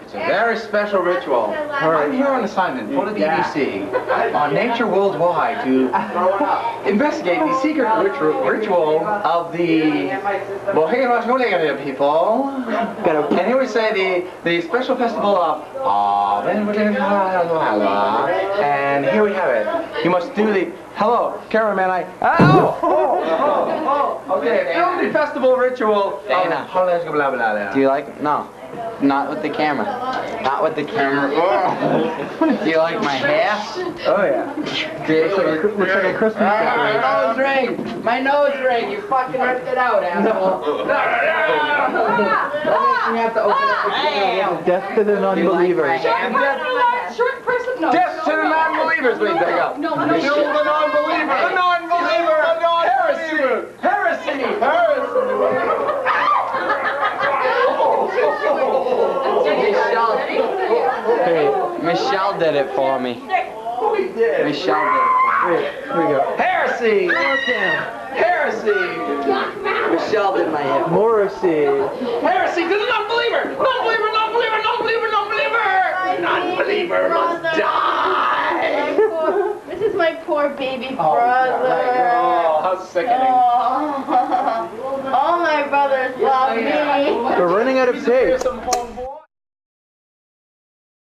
It's a very special ritual. I'm here on assignment for the BBC on Nature Worldwide to investigate the secret ritual of the Bohemian people. And here we say the special festival of and here we have it. You must do the hello, cameraman. Okay, film the festival ritual. Do you like? No, not with the camera. Not with the camera. Do you like my hair? Oh yeah. Looks like a Christmas decoration. My nose ring. My nose ring. You fucking ripped it out, asshole. You have to open up the camera. Death to the non-believers. Short person, no. Death to the non-believers, please take up. No. The non-believer. The non-believer. Heresy. Heresy. Michelle did it for me. Michelle did it. Here we go. Heresy. Heresy. Michelle did my hip. Morrissey. Heresy to the non-believer. Non-believer. Non-believer. Non-believer. Non-believer. Non-believer must die. This is my poor baby brother. Oh, how sickening. All my brothers love me. We're running out of tape. Here's some home